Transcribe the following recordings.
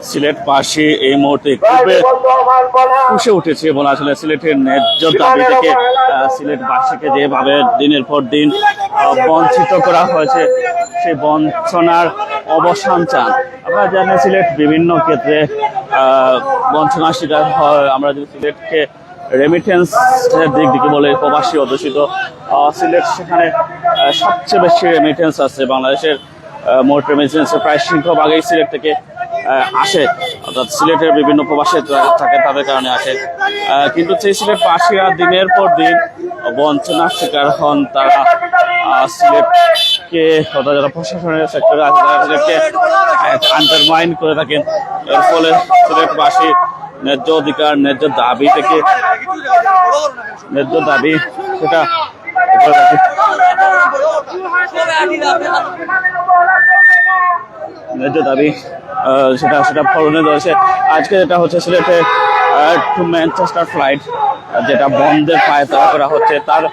সিলেটবাসী এই মুহূর্তে খুবই ফুঁসে উঠেছে এবং আসলে সিলেটের ন্যায্য দাবি থেকে সিলেটবাসীকে যেভাবে দিনের পর দিন বঞ্চিত করা হয়েছে সেই বঞ্চনার অবসান চান। আপনারা জানেন সিলেট বিভিন্ন ক্ষেত্রে বঞ্চনার শিকার হয়। আমরা যদি সিলেটকে রেমিটেন্স দিক দিকে বলে প্রবাসী অধ্যুষিত সিলেট, সেখানে সবচেয়ে বেশি রেমিটেন্স আছে বাংলাদেশের। মোট রেমিটেন্সের প্রায় সিংহভাগই সিলেট থেকে আসে, অর্থাৎ সিলেটের বিভিন্ন প্রবাসী থাকে তাদের কারণে আসে। কিন্তু সেই সিলেটবাসীরা দিনের পর দিন বঞ্চনার শিকার হন। তারা সিলেটকে অর্থাৎ যারা প্রশাসনের সেক্টরে আছে তারা সিলেটকে আন্ডারমাইন করে থাকেন। এর ফলে সিলেটবাসী ন্যায্য অধিকার, ন্যায্য দাবি থেকে ন্যায্য দাবি সেটা ন্যায্য দাবি সেটা ফলনে ধরেছে। আজকে যেটা হচ্ছে সিলেটে টু ম্যানচেস্টার ফ্লাইট যেটা বন্ধের পায়ে তারা করা হচ্ছে, তার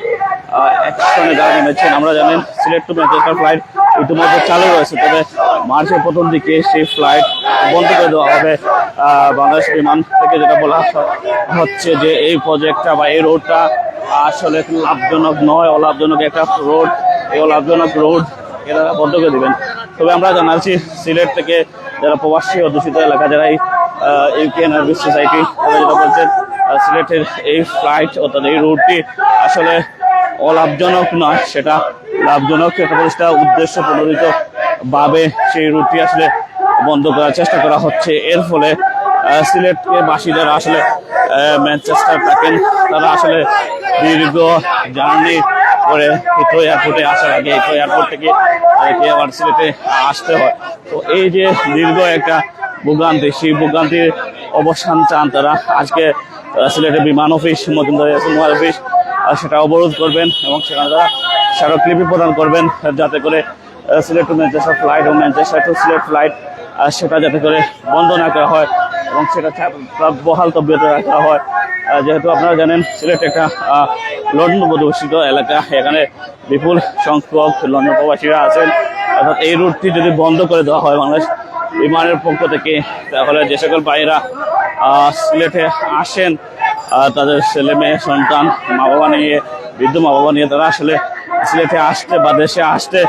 অ্যাকশনে যারা নেমেছেন। আমরা জানেন সিলেট টু ম্যানচেস্টার ফ্লাইট ইতিমধ্যে চালু রয়েছে, তবে মার্চের প্রথম দিকে সেই ফ্লাইট বন্ধ করে দেওয়া হবে। বাংলাদেশ বিমান থেকে যেটা বলা হচ্ছে যে এই প্রজেক্টটা বা এই রোডটা আসলে লাভজনক নয়, অলাভজনক একটা রোড। এই অলাভজনক রোড এরা বন্ধ করে দেবেন। তবে আমরা জানাচ্ছি সিলেট থেকে যারা প্রবাসী অধ্যুষিত এলাকা, যারা এই ইউকে নার্ভিস সোসাইটি, তারা যেটা বলছেন সিলেটের এই ফ্লাইট অর্থাৎ এই রুটটি আসলে অলাভজনক নয়, সেটা লাভজনক একটা প্রতিষ্ঠা উদ্দেশ্য প্রণোদিত ভাবে সেই রুটটি আসলে বন্ধ করার চেষ্টা করা হচ্ছে। এর ফলে সিলেটকে বাসী যারা আসলে ম্যানচেস্টার থাকেন তারা আসলে দীর্ঘ জার্নি করে হিথ্রো এয়ারপোর্টে আসার আগে হিথ্রো এয়ারপোর্ট থেকে আবার সিলেটে আসতে হয়। তো এই যে দীর্ঘ একটা ভোগান্তি, সেই ভোগান্তির অবসান চান তারা। আজকে সিলেটের বিমান অফিস, মজুমদার অফিস সেটা অবরোধ করবেন এবং সেখানে তারা স্মারকলিপি প্রদান করবেন, যাতে করে সিলেট টু ম্যানচেস্টার ফ্লাইট এবং ম্যানচেস্টার টু সিলেট ফ্লাইট সেটা যাতে করে বন্ধ না করা হয় এবং সেটা বহাল তবিয়তে রাখা হয়। যেহেতু আপনারা জানেন সিলেট একটা লন্ডন অধ্যুষিত এলাকা, এখানে বিপুল সংখ্যক লন্ডন প্রবাসীরা আছেন। অর্থাৎ এই রুটটি যদি বন্ধ করে দেওয়া হয় বাংলাদেশ বিমানের পক্ষ থেকে, তাহলে যে সকল ভাইয়েরা সিলেটে আসেন তাদের ছেলে মেয়ে সন্তান মা বাবা নিয়ে, বৃদ্ধ মা বাবা নিয়ে তারা আসলে সিলেটে আসতে বা দেশে আসতে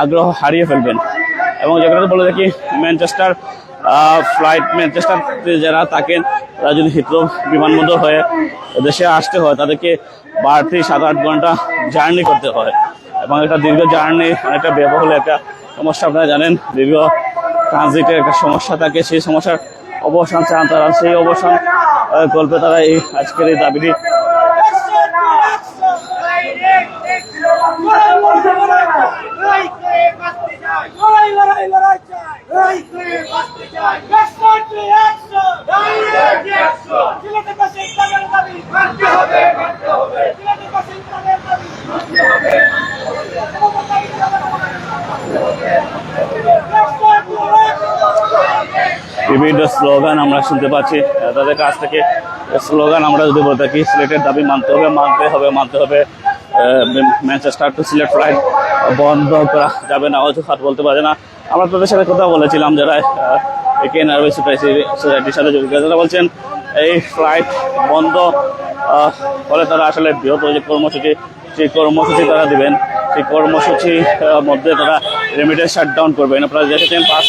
আগ্রহ হারিয়ে ফেলবেন। এবং যেখানে বলে দেখি ম্যানচেস্টার ফ্লাইট, ম্যানচেস্টার যারা থাকেন তারা যদি হিথ্রো বিমানবন্দর হয়ে দেশে আসতে হয় তাদেরকে বাড়তি 7-8 ঘন্টা জার্নি করতে হয় এবং একটা দীর্ঘ জার্নি অনেকটা ব্যয়বহুল একটা সমস্যা। আপনারা জানেন দীর্ঘ ট্রানজিটের একটা সমস্যা থাকে, সেই সমস্যার অবসান চান তারা। সেই অবসান গল্পে তারা এই আজকের এই দাবিটি বিভিন্ন স্লোগান আমরা শুনতে পাচ্ছি তাদের কাছ থেকে। স্লোগান আমরা যদি বলে থাকি সিলেটের দাবি মানতে হবে, মানতে হবে, মানতে হবে। ম্যানচেস্টার টু সিলেট ফ্লাইট বন্ধ করা যাবে না, অযথা বলতে পারে না। আমরা তাদের সাথে কথা বলেছিলাম যারা ইউকে নার্ভিস সোসাইটির সাথে জড়িত, তারা বলছেন এই ফ্লাইট বন্ধ ফলে তারা আসলে বৃহৎ যে কর্মসূচি, সেই কর্মসূচি তারা দিবেন। সেই কর্মসূচির মধ্যে তারা রেমিটেন্স শাটডাউন করবেন। আপনারা দেখেছেন 5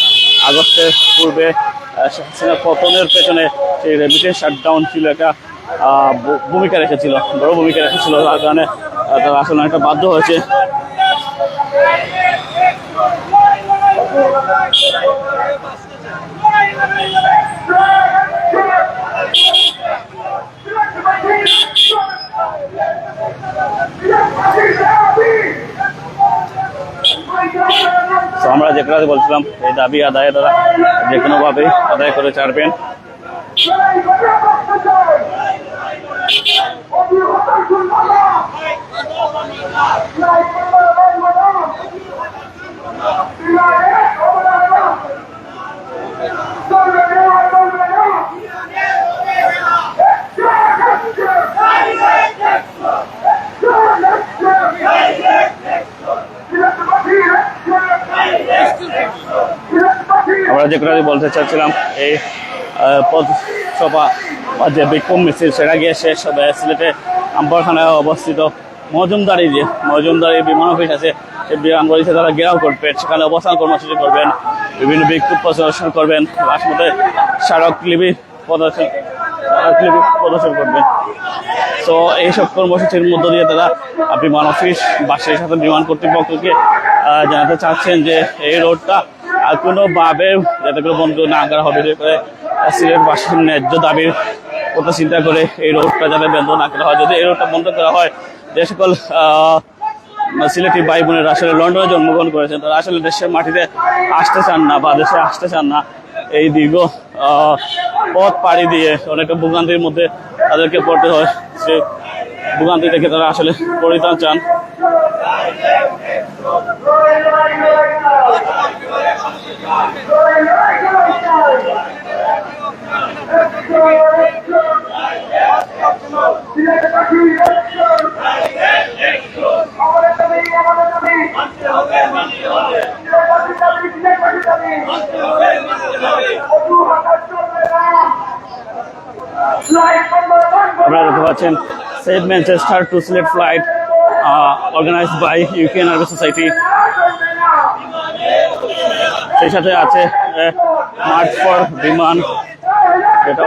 আগস্টের পূর্বে পতনের পেছনে সেই রেমিটেন্স শাটডাউন ছিল একটা ভূমিকা রেখেছিল, বড় ভূমিকা রেখেছিল। তার কারণে তারা আসলে অনেকটা বাধ্য হয়েছে। আমরা যে কথা বলছিলাম এই দাবি আদায়ে তারা যে কোনোভাবে আদায় করে ছাড়বেন। আমরা আমরা যে কথা বলতে চাচ্ছিলাম, এই পথসভা বা যে বিক্ষোভ মিছিল সেটা গিয়ে শেষ হবে সিলেটে আম্বরখানায় অবস্থিত মজুমদারি বিমান অফিস আছে, সেই বিমানগুলিতে তারা ঘেরাও করবেন, সেখানে অবস্থান কর্মসূচি করবেন, বিভিন্ন বিক্ষোভ প্রদর্শন করবেন, রাজপথে স্মারকলিপি প্রদর্শন করবেন। তো এইসব কর্মসূচির মধ্য দিয়ে তারা বিমান অফিস বা সেই সাথে বিমান কর্তৃপক্ষকে জানাতে চাচ্ছেন যে এই রোডটা কোনোভাবে যাতে করে বন্ধ না করা হবে, করে সিলেটবাসীর ন্যায্য দাবির কথা চিন্তা করে এই রোডটা যাতে বন্ধ না করা হয়। যদি এই রোডটা বন্ধ করা হয়, যে সকল সিলেটি ভাই বোনেরা আসলে লন্ডনে জন্মগ্রহণ করেছেন তারা আসলে দেশের মাটিতে আসতে চান না বা দেশে আসতে চান না, এই দীর্ঘ পথ পাড়ি দিয়ে অনেকটা ভোগান্তির মধ্যে তাদেরকে পড়তে হয়, সে ভোগান্তি থেকে তারা আসলে পরিত্রাণ চান। আপনারা দেখতে পাচ্ছেন save Manchester to Sylhet flight organised by UK নার্ভি সোসাইটি। সেই সাথে আছে মার্চ ফর বিমান, যেটা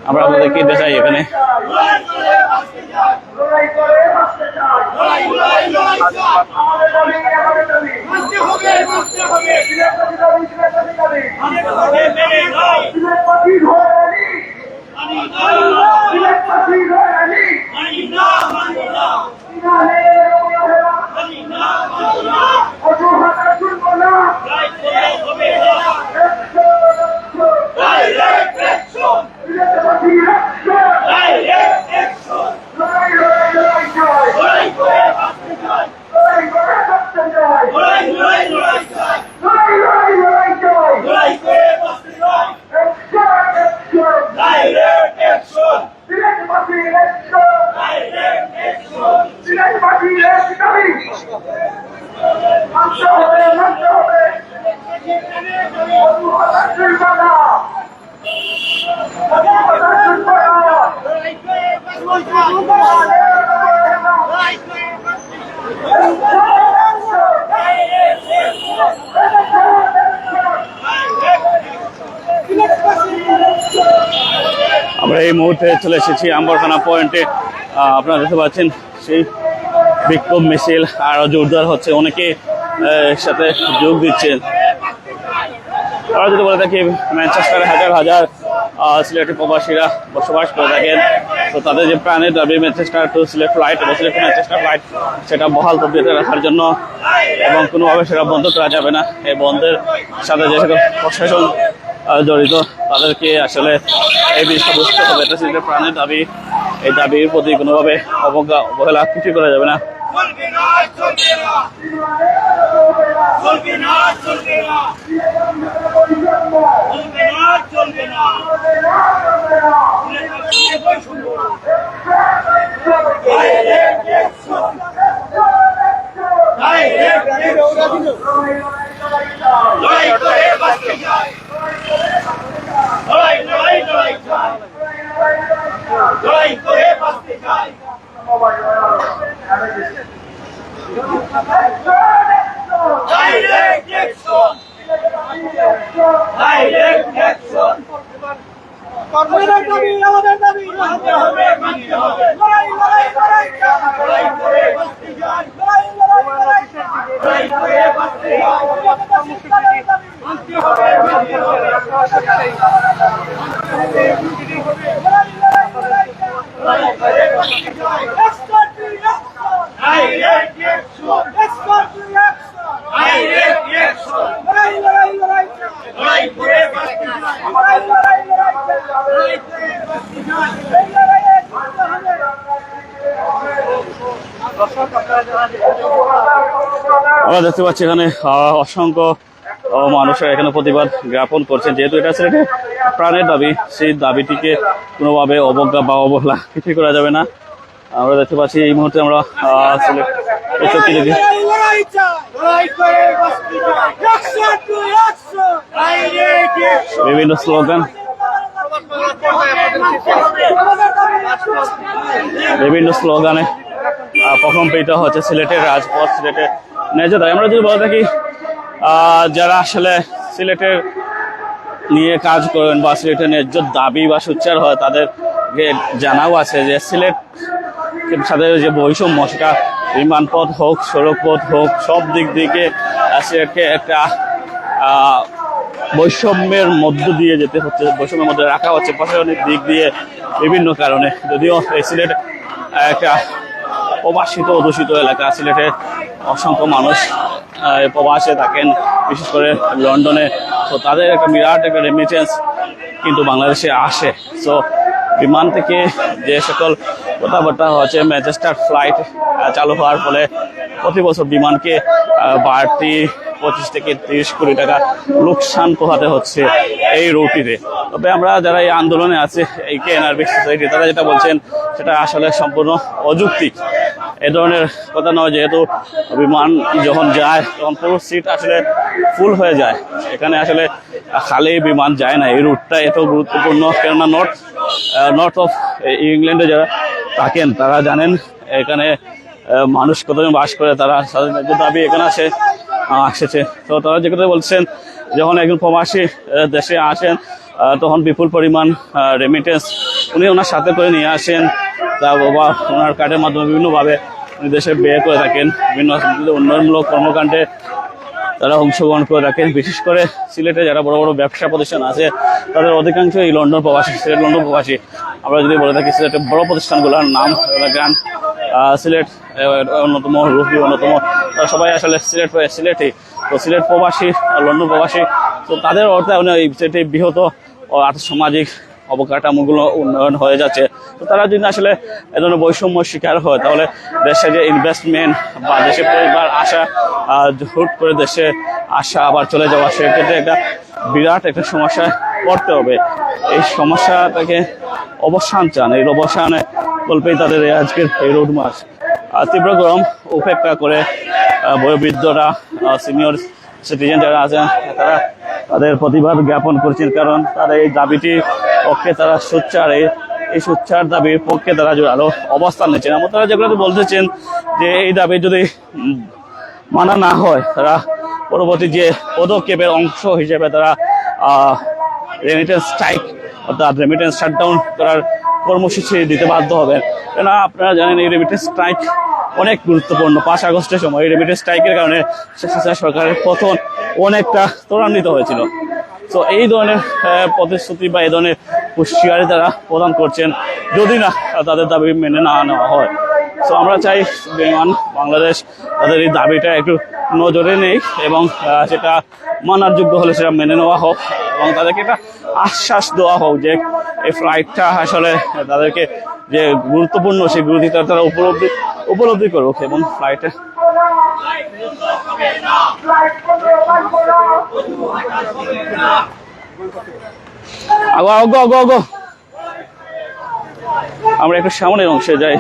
আমরা আপনাদেরকে দেখাই এখানে। আমরা এই মুহূর্তে চলে এসেছি আম্বরখানা পয়েন্টে। আপনারা দেখতে পাচ্ছেন সেই বিক্ষোভ মিছিল আরো জোরদার হচ্ছে, অনেকে সাথে যোগ দিচ্ছেন। আমরা যদি বলে থাকি ম্যানচেস্টারে হাজার হাজার সিলেটি প্রবাসীরা বসবাস করে থাকেন, তো তাদের যে প্রাণের দাবি ম্যানচেস্টার টু সিলেট ফ্লাইট এবং সিলেট টু ম্যানচেস্টার ফ্লাইট, সেটা বহাল তবিয়তে রাখার জন্য এবং কোনোভাবে সেটা বন্ধ করা যাবে না। এই বন্ধের সাথে যে সকল প্রশাসন জড়িত তাদেরকে আসলে এই বিষয়টা বুঝতে হবে, এটা সিলেটের প্রাণের দাবি, এই দাবির প্রতি কোনোভাবে অবহেলা কিছু করা যাবে না। আমরা দেখতে পাচ্ছি এখানে অসংখ্য মানুষের এখানে প্রতিবাদ জ্ঞাপন করছেন, যেহেতু এটা সিলেটের প্রাণের দাবি, সেই দাবিটিকে কোনোভাবে অবজ্ঞা বা অবহেলা কিছুই করা যাবে না। আমরা দেখতে পাচ্ছি এই মুহূর্তে আমরা সিলেট চৌকি দেখি। বিভিন্ন স্লোগান, বিভিন্ন স্লোগানে প্রকম্পিত হচ্ছে সিলেটের রাজপথ, সিলেটের ন্যায্য দাবি। আমরা যদি বলে থাকি যারা আসলে সিলেটের নিয়ে কাজ করেন বা সিলেটের ন্যায্য দাবি বা সোচ্চার হয় তাদেরকে জানাও আছে যে সিলেট সাথে যে বৈষম্য, সেটা বিমানপথ হোক, সড়কপথ হোক, সব দিক থেকে সিলেটকে একটা বৈষম্যের মধ্য দিয়ে যেতে হচ্ছে, বৈষম্যের মধ্যে রাখা হচ্ছে প্রশাসনিক দিক দিয়ে বিভিন্ন কারণে। যদিও এই সিলেট একটা প্রবাসিত অধ্যুষিত এলাকা, সিলেটে অসংখ্য মানুষ প্রবাসে থাকেন, বিশেষ করে লন্ডনে। তো তাদের একটা বিরাট একটা রেমিটেন্স কিন্তু বাংলাদেশে আসে। সো বিমান থেকে যে সকল কথাবার্তা হচ্ছে, ম্যানচেস্টার ফ্লাইট চালু হওয়ার ফলে প্রতি বছর বিমানকে বাড়তি 25 থেকে 30 কোটি টাকা লোকসান পোহাতে হচ্ছে এই রুটিতে। তবে আমরা যারা এই আন্দোলনে আছে, এই কেএনআরবি সোসাইটি, তারা যেটা বলছেন সেটা আসলে সম্পূর্ণ অযৌক্তিক। এ ধরনের কথা নয়, যেহেতু বিমান যখন যায় তখন পুরো সিট আসলে ফুল হয়ে যায়। এখানে আসলে খালি বিমান যায় না। এই রুটটা এত গুরুত্বপূর্ণ, কেননা নর্থ অফ ইংল্যান্ডে যারা থাকেন তারা জানেন এখানে মানুষ কতজন বাস করে, তারা স্বাধীনতার দাবি এখানে এসেছে। তো তারা যে কথা বলছেন, যখন একজন প্রবাসী দেশে আসেন তখন বিপুল পরিমাণ রেমিটেন্স উনি ওনার সাথে করে নিয়ে আসেন, তা বাবা ওনার কার্ডের মাধ্যমে বিভিন্নভাবে উনি দেশে ব্যয় করে থাকেন, বিভিন্ন উন্নয়নমূলক কর্মকাণ্ডে তারা অংশগ্রহণ করে রাখেন। বিশেষ করে সিলেটে যারা বড় বড় ব্যবসা প্রতিষ্ঠান আছে তাদের অধিকাংশ এই লন্ডন প্রবাসী, সিলেট লন্ডন প্রবাসী। আমরা যদি বলে থাকি সিলেটের বড় প্রতিষ্ঠানগুলোর নাম গ্র্যান্ড সিলেট অন্যতম, রুফি অন্যতম, সবাই আসলে সিলেটই। তো সিলেট প্রবাসী, লন্ডন প্রবাসী, তো তাদের অর্থে সিলেটে বৃহৎ আর্থসামাজিক অবকাঠামোগুলো উন্নয়ন হয়ে যাচ্ছে। তো তারা যদি আসলে এ ধরনের বৈষম্য শিকার হয়, তাহলে দেশে যে ইনভেস্টমেন্ট বা দেশে পরিবার আসা, হুট করে দেশে আসা আবার চলে যাওয়া, সেক্ষেত্রে একটা বিরাট একটা সমস্যায় পড়তে হবে। এই সমস্যাটাকে অবসান চান, এই অবসানে গল্পেই তাদের আজকের এই রোড মার্চ। তীব্র গরম উপেক্ষা করে বয়োবৃদ্ধরা, সিনিয়র সিটিজেন যারা আছেন, তারা তাদের প্রতিবাদ জ্ঞাপন করছেন, কারণ তারা এই দাবিটির পক্ষে তারা সোচ্চার, এই সোচ্চার দাবির পক্ষে তারা আরো অবস্থান নিচ্ছেন। এবং তারা যেগুলো বলতেছেন যে এই দাবি যদি মানা না হয়, তারা পরবর্তী যে পদক্ষেপের অংশ হিসেবে তারা রেমিটেন্স স্ট্রাইক অর্থাৎ রেমিটেন্স শাটডাউন করার কর্মসূচি দিতে বাধ্য হবেন। কেন আপনারা জানেন এই রেমিটেন্স স্ট্রাইক অনেক গুরুত্বপূর্ণ। 5 আগস্টের সময় এই রেমিটেন্স স্ট্রাইকের কারণে শেখ হাসিনা সরকারের পতন অনেকটা ত্বরান্বিত হয়েছিল। তো এই ধরনের প্রতিশ্রুতি বা এই ধরনের হুঁশিয়ারি তারা প্রদান করছেন যদি না তাদের দাবি মেনে না নেওয়া হয়। তো আমরা চাই বিমান বাংলাদেশ তাদের এই দাবিটা একটু নজরে নেই এবং সেটা মানার যোগ্য হলে সেটা মেনে নেওয়া হোক এবং তাদেরকে একটা আশ্বাস দেওয়া হোক যে এই ফ্লাইটটা আসলে তাদেরকে যে গুরুত্বপূর্ণ, সেই গুরুত্বটা তারা উপলব্ধি করুক এবং ফ্লাইটে আমরা একটু সামনের অংশে যাই।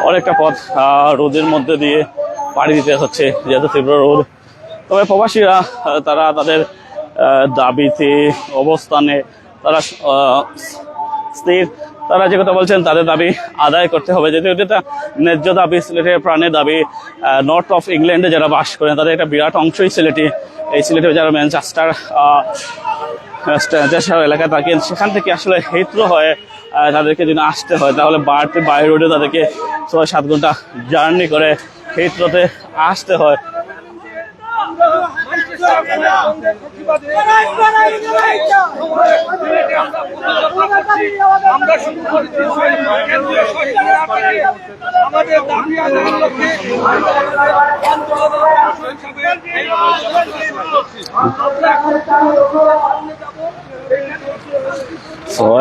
অনেকটা পথ রোদের মধ্যে দিয়ে পাড়ি দিতে হচ্ছে, যেহেতু তীব্র রোদ। তবে প্রবাসীরা তারা তাদের দাবিতে অবস্থানে তারা স্থির। তারা যে কথা বলছেন তাদের দাবি আদায় করতে হবে, যেহেতু এটা ন্যায্য দাবি, সিলেটের প্রাণের দাবি। নর্থ অফ ইংল্যান্ডে যারা বাস করেন তাদের একটা বিরাট অংশই সিলেটি। এই সিলেটে যারা ম্যানচেস্টার এলাকায় থাকেন, সেখান থেকে আসলে হিথ্রো হয়ে তাদেরকে যদি আসতে হয়, তাহলে বাই রোডে তাদেরকে 6-7 ঘন্টা জার্নি করে হিথ্রোতে আসতে হয়।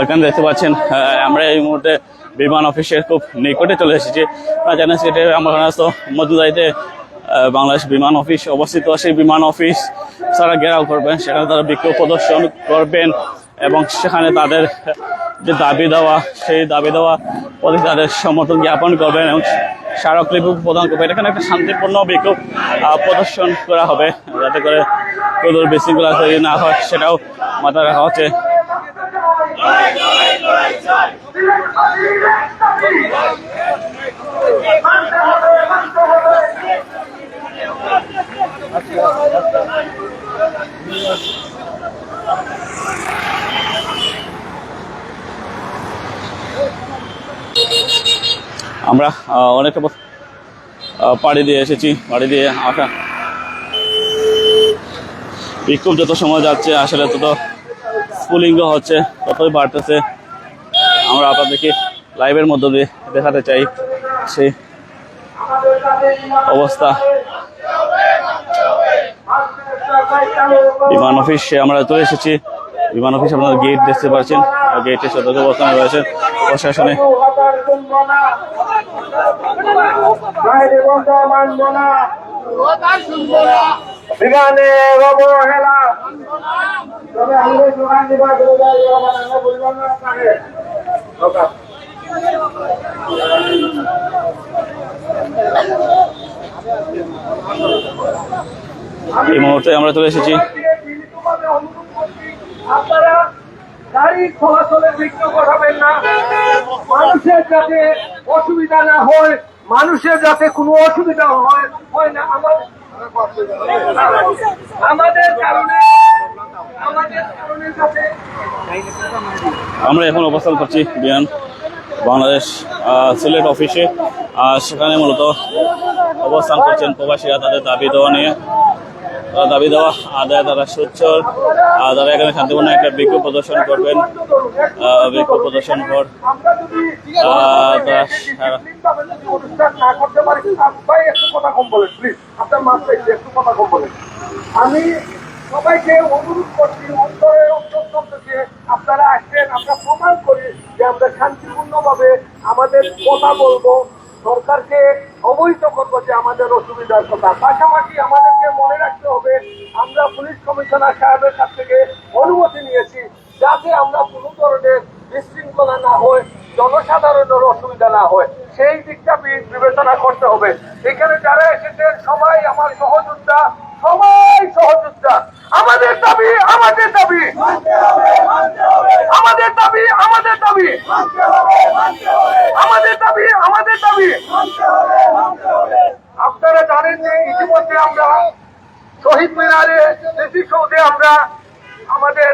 এখানে দেখতে পাচ্ছেন আমরা এই মুহূর্তে বিমান অফিসের খুব নিকটে চলে এসেছি। জানেন সেটা আমার মজুদাইতে বাংলাদেশ বিমান অফিস অবস্থিত। সেই বিমান অফিস তারা ঘেরাও করবেন, সেখানে তারা বিক্ষোভ প্রদর্শন করবেন এবং সেখানে তাদের যে দাবি দেওয়া সেই দাবি দেওয়া প্রতি তাদের সমর্থন জ্ঞাপন করবেন এবং স্মারকলিপি প্রদান করবেন। এখানে একটা শান্তিপূর্ণ বিক্ষোভ প্রদর্শন করা হবে যাতে করে কোনো বিশৃঙ্খলা তৈরি না হয় সেটাও মাথায় রাখা হচ্ছে। আমরা অনেকটা পাড়ি দিয়ে এসেছি, পাড়ি দিয়ে আসা বিক্ষোভ যত সময় যাচ্ছে আসলে তত স্ফুলিঙ্গ হচ্ছে, ততই বাড়তেছে। আমরা আপনাদেরকে লাইভের মধ্য দিয়ে দেখাতে চাই সেই অবস্থা। বিমান অফিসে আমরা চলে এসেছি। বিমান অফিস আপনারা গেট দেখতে পাচ্ছেন, গেটে সতর্ক অবস্থানে রয়েছে প্রশাসনে। এই মুহূর্তে আমরা চলে এসেছি। আপনারা গাড়ি চলাচলের বিঘ্ন ঘটাবেন না, মানুষের যাতে অসুবিধা না হয়, মানুষের যাতে কোনো অসুবিধা হয় না আমাদের কারণে যাতে। আমরা এখন অবস্থান করছি বিমান বাংলাদেশ সিলেট অফিসে। সেখানে মূলত অবস্থান করছেন প্রবাসীরা তাদের দাবি দেওয়া নিয়ে। দাবি দেওয়া আদায় তারা সোচ্চার, তারা এখানে শান্তিপূর্ণ একটা বিক্ষোভ প্রদর্শন করবেন। বিক্ষোভ প্রদর্শন পর আমি সবাইকে অনুরোধ করছি, অন্তরের অন্তর থেকে আপনারা আসছেন, আমরা প্রমাণ করি যে আমরা শান্তিপূর্ণভাবে আমাদের কথা বলবো, সরকারকে অবহিত করবো যে আমাদের অসুবিধার কথা। পাশাপাশি আমাদেরকে মনে রাখতে হবে আমরা পুলিশ কমিশনার সাহেবের কাছ থেকে অনুমতি নিয়েছি যাতে আমরা কোনো ধরনের বিশৃঙ্খলা না হয়, জনসাধারণের অসুবিধা না হয়, সেই দিকটা বিবেচনা করতে হবে। এখানে যারা এসেছেন সবাই আমার সহযোদ্ধা, সবাই সহযোদ্ধা। আমাদের দাবি আমাদের দাবি আমাদের দাবি আমাদের দাবি আমাদের দাবি আমাদের দাবি। আপনারা জানেন যে ইতিমধ্যে আমরা শহীদ মিনারে স্মৃতিসৌধে আমরা আমাদের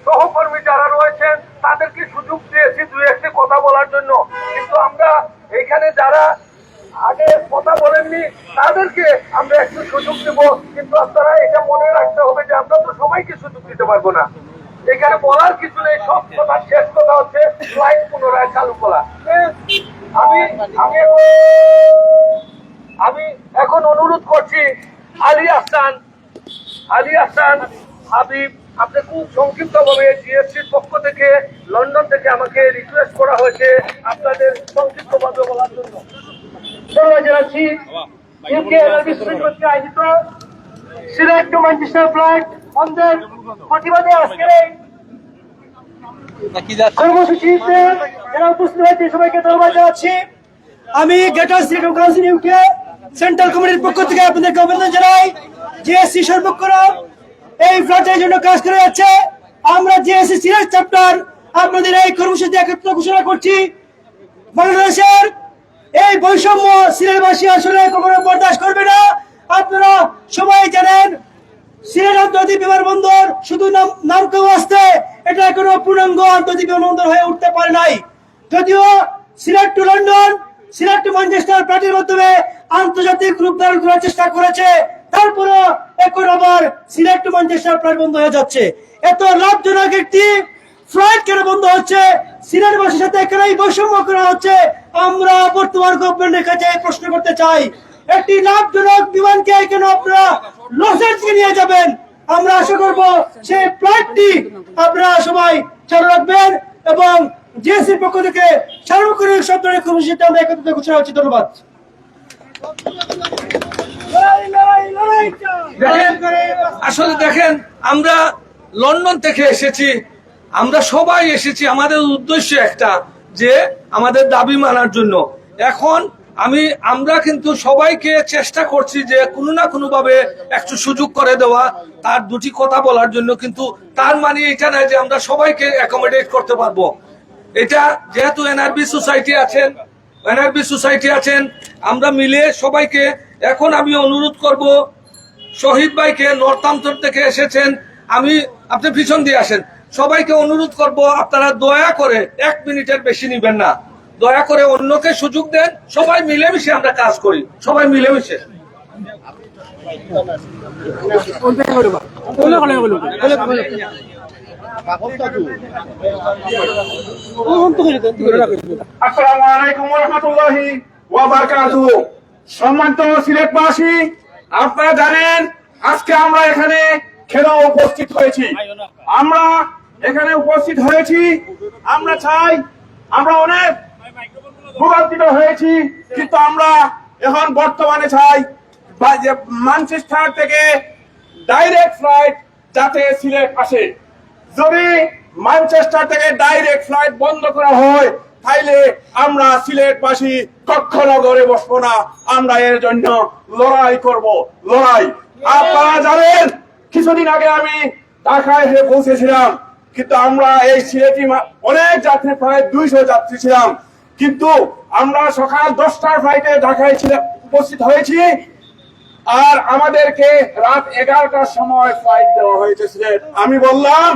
সহকর্মী যারা রয়েছেন তাদেরকে সুযোগ দিয়েছি দুই একটি কথা বলার জন্য, কিন্তু আমরা এখানে যারা আগে কথা বলেননি তাদেরকে আমরা একটু সুযোগ দেব। কিন্তু আপনারা এটা মনে রাখতে হবে যে আমরা তো সবাইকে সুযোগ দিতে পারবো না। এখানে বলার কিছু নেই, সব কথা শেষ কথা হচ্ছে ফ্লাইট পুনরায় চালু করা। আমি এখন অনুরোধ করছি আলী আহসান হাবিব, আপনি খুব সংক্ষিপ্ত ভাবে জিএসসির পক্ষ থেকে লন্ডন থেকে আমাকে রিকোয়েস্ট করা হয়েছে আপনাদের সংক্ষিপ্ত ভাবে বলার জন্য। ধন্যবাদ জানাচ্ছি। আয়োজিত সিলেট টু ম্যানচেস্টার ফ্লাইট বন্ধের প্রতিবাদে আজকের এই কর্মসূচিতে যারা উপস্থিত হয়েছে সবাইকে ধন্যবাদ জানাচ্ছি। আমি greater Sylhet council UK central কমিটির পক্ষ থেকে আপনাদেরকে অভিনন্দন জানাই। জিএসসি সর্বক্ষণ এই ফ্লাইটের জন্য কাজ করে যাচ্ছে। আমরা জিএসসি সিলেট চ্যাপ্টার আপনাদের এই কর্মসূচি একত্র ঘোষণা করছি। বাংলাদেশের এই বৈষম্য সিলেটবাসী আসলে কখনো বরদাস্ত করবে না। আপনারা সবাই জানেন সিলেট আন্তর্জাতিক বিমানবন্দর শুধু নামকেও আসতে এটা কোনো পূর্ণাঙ্গ আন্তর্জাতিক বিমানবন্দর হয়ে উঠতে পারে নাই। যদিও Sylhet to London, Sylhet to Manchester ফ্লাইটের মাধ্যমে আন্তর্জাতিক রূপ ধারণ করার চেষ্টা করেছে, তারপরও এখন আবার সিলেট টু ম্যানচেস্টার ফ্লাইট বন্ধ হয়ে যাচ্ছে। এত লাভজনক একটি ফ্লাইট কেন বন্ধ হচ্ছে? সিলেটবাসীর সাথে কেন এই বৈষম্য করা হচ্ছে? আমরা বর্তমান গভর্নমেন্টের কাছে প্রশ্ন করতে চাই। একটি লাভজনক বিমানকে কেন আপনারা লসের দিকে নিয়ে যাবেন? আমরা আশা করব সেই ফ্লাইটটি আপনারা সবাই চালু রাখবেন এবং জিএসসির পক্ষ থেকে সার্বক্ষণিক সরকারের কর্মসূচিটা আমরা একত্রিত ঘোষণা হচ্ছে। ধন্যবাদ। আসলে দেখেন আমরা লন্ডন থেকে এসেছি, আমরা সবাই এসেছি আমাদের উদ্দেশ্য একটা, যে আমাদের দাবি মানার জন্য। এখন আমরা কিন্তু সবাইকে চেষ্টা করছি যে কোনো না কোনো ভাবে একটু সুযোগ করে দেওয়া, তার দুটি কথা বলার জন্য। কিন্তু তার মানে এটা নয় যে আমরা সবাইকে অ্যাকোমোডেট করতে পারবো। এটা যেহেতু এনআরবি সোসাইটি আছেন, আমরা মিলে সবাইকে। এখন আমি অনুরোধ করব শহীদ ভাইকে, নর্থাম্পটন থেকে এসেছেন, আপনি পিছন দিয়ে আসেন। সবাইকে অনুরোধ করব আপনারা দয়া করে 1 মিনিটের বেশি নিবেন না, দয়া করে অন্যকে সুযোগ দেন। সবাই মিলেমিশে আমরা কাজ করি, সবাই মিলেমিশে। আসসালামু আলাইকুম ওয়া রাহমাতুল্লাহি ওয়া বারাকাতুহু। সম্মানিত সিলেটবাসী, আপনারা জানেন আজকে আমরা এখানে কেন উপস্থিত হয়েছি। আমরা চাই, আমরা অনেক ভোগান্তিত হয়েছি, কিন্তু আমরা এখন বর্তমানে চাই যে ম্যানচেস্টার থেকে ডাইরেক্ট ফ্লাইট যাতে সিলেট আসে। যদি ম্যানচেস্টার থেকে ডাইরেক্ট ফ্লাইট বন্ধ করা হয়, তাইলে আমরা সিলেটবাসী কখনো ঘরে বসবো না, আমরা এর জন্য লড়াই করব। আপনারা জানেন কিছুদিন আগে আমি ঢাকায় এসে পৌঁছেছিলাম, কিন্তু আমরা এই সিলেটি অনেক যাত্রী, প্রায় 200 যাত্রী ছিলাম, কিন্তু আমরা সকাল 10টার ফ্লাইটে ঢাকায় উপস্থিত হয়েছি, আর আমাদেরকে রাত 11টার সময় ফ্লাইট দেওয়া হয়েছে সিলেট। আমি বললাম